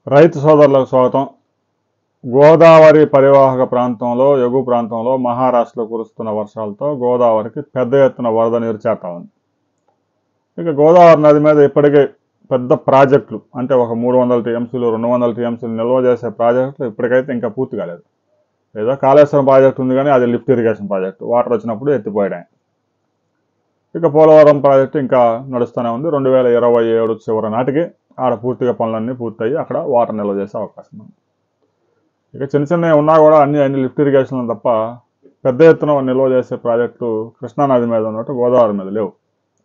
రైతు సోదరులకు స్వాగతం. గోదావరి పరివాహక ప్రాంతంలో ఎగువ ప్రాంతంలో మహారాష్ట్రలో కురుస్తున్న వర్షాలతో గోదావరికి పెద్ద ఎత్తున వరద నీరు చేరుతా ఉంది. ఇక గోదావరి నది మీద ఇప్పటికే పెద్ద ప్రాజెక్టులు అంటే ఒక 300 టీఎంసీలు 200 టీఎంసీలు నిల్వ చేసే ప్రాజెక్టులు ఇప్పటికైతే ఇంకా పూర్తి కాలేదు. ఏదో కాళేశ్వరం ప్రాజెక్టు ఉంది కానీ అది లిఫ్ట్ ఇరిగేషన్ ప్రాజెక్టు, వాటర్ వచ్చినప్పుడు ఎత్తిపోయడం. ఇక పోలవరం ప్రాజెక్టు ఇంకా నడుస్తూనే ఉంది. 2027 చివరి నాటికి ఆడ పూర్తిగా పనులన్నీ పూర్తయ్యి అక్కడ వాటర్ నిల్వ చేసే అవకాశం ఉంది. ఇక చిన్న చిన్నవి ఉన్నా కూడా అన్ని లిఫ్ట్ ఇరిగేషన్లు తప్ప పెద్ద ఎత్తున నిల్వ చేసే ప్రాజెక్టు కృష్ణానది మీద ఉన్నట్టు గోదావరి మీద లేవు.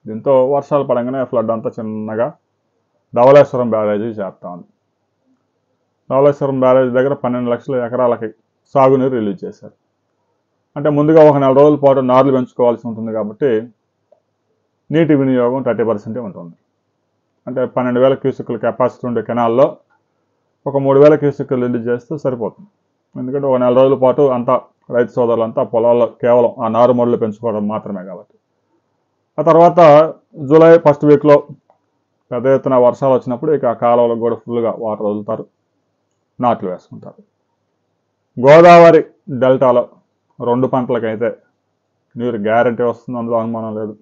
దీంతో వర్షాలు పడంగానే ఫ్లడ్ అంతా చిన్నగా ధవళేశ్వరం బ్యారేజీ చేస్తా ఉంది. ధవళేశ్వరం బ్యారేజీ దగ్గర 12 లక్షల ఎకరాలకి సాగునీరు రిలీజ్ చేశారు. అంటే ముందుగా ఒక 4 రోజుల పాటు నార్లు పెంచుకోవాల్సి ఉంటుంది కాబట్టి నీటి వినియోగం 30% ఉంటుంది. అంటే 12,000 క్యూసెక్కుల కెపాసిటీ ఉండే కెనాల్లో ఒక 3,000 క్యూసెక్కులు రిలీజ్ చేస్తే సరిపోతుంది. ఎందుకంటే ఒక 4 రోజుల పాటు అంతా రైతు సోదరులంతా పొలాల్లో కేవలం ఆ నారుమడులు పెంచుకోవడం మాత్రమే కాబట్టి. ఆ తర్వాత జూలై ఫస్ట్ వీక్లో పెద్ద ఎత్తున వర్షాలు వచ్చినప్పుడు ఇక ఆ కాలువలకు కూడా ఫుల్గా వాటర్ వదులుతారు, నాట్లు వేసుకుంటారు. గోదావరి డెల్టాలో 2 పంటలకైతే నీరు గ్యారంటీ వస్తుంది, అందులో అనుమానం లేదు.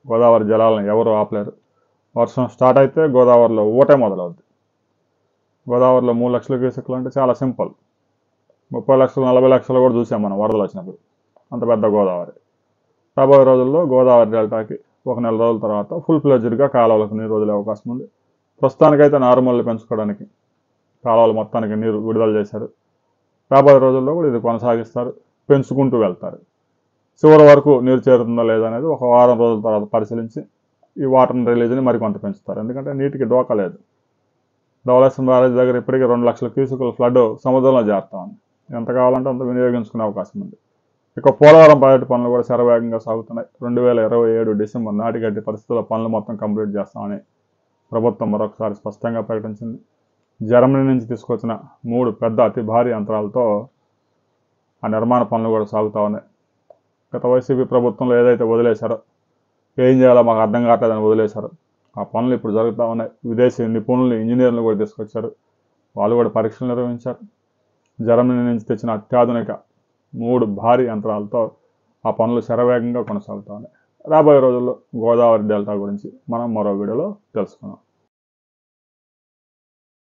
గోదావరి జలాలను ఎవరు ఆపలేరు. వర్షం స్టార్ట్ అయితే గోదావరిలో ఊటే మొదలవుద్ది. గోదావరిలో 3 లక్షల క్యూసెక్కులు అంటే చాలా సింపుల్. 30 లక్షలు 40 లక్షలు కూడా చూసాం మనం వరదలు వచ్చినప్పుడు. అంత పెద్ద గోదావరి. రాబోయే రోజుల్లో గోదావరి డెల్టాకి ఒక 4 రోజుల తర్వాత ఫుల్ ఫ్లెడ్జ్డ్గా కాలువలకు నీరు వదిలే అవకాశం ఉంది. ప్రస్తుతానికైతే నారుమల్ని పెంచుకోవడానికి కాలువలు మొత్తానికి నీరు విడుదల చేశారు. రాబోయే రోజుల్లో కూడా ఇది కొనసాగిస్తారు, పెంచుకుంటూ వెళ్తారు. చివరి వరకు నీరు చేరుతుందా లేదా అనేది ఒక వారం రోజుల తర్వాత పరిశీలించి ఈ వాటర్ రిలీజ్ని మరికొంత పెంచుతారు. ఎందుకంటే నీటికి డోకా లేదు. ధవళేశ్వరం బ్యారేజ్ దగ్గర ఇప్పటికీ 2 లక్షల క్యూసెక్కుల ఫ్లడ్ సముద్రంలో చేరుతా ఉంది. ఎంత కావాలంటే అంత వినియోగించుకునే అవకాశం ఉంది. ఇక పోలవరం ప్రాజెక్టు పనులు కూడా శరవేగంగా సాగుతున్నాయి. 2027 డిసెంబర్ నాటికి అట్టి పరిస్థితుల్లో పనులు మొత్తం కంప్లీట్ చేస్తామని ప్రభుత్వం మరొకసారి స్పష్టంగా ప్రకటించింది. జర్మనీ నుంచి తీసుకొచ్చిన 3 పెద్ద అతి భారీ యంత్రాలతో ఆ నిర్మాణ పనులు కూడా సాగుతూ ఉన్నాయి. గత వైసీపీ ప్రభుత్వంలో ఏదైతే వదిలేశారో, ఏం చేయాలో మాకు అర్థం కావట్లేదని వదిలేశారు, ఆ పనులు ఇప్పుడు జరుగుతూ ఉన్నాయి. విదేశీ నిపుణులు ఇంజనీర్లు కూడా తీసుకొచ్చారు, వాళ్ళు కూడా పరీక్షలు నిర్వహించారు. జర్మనీ నుంచి తెచ్చిన అత్యాధునిక 3 భారీ యంత్రాలతో ఆ పనులు శరవేగంగా కొనసాగుతూ ఉన్నాయి. రాబోయే రోజుల్లో గోదావరి డెల్టా గురించి మనం మరో వీడియోలో తెలుసుకుందాం.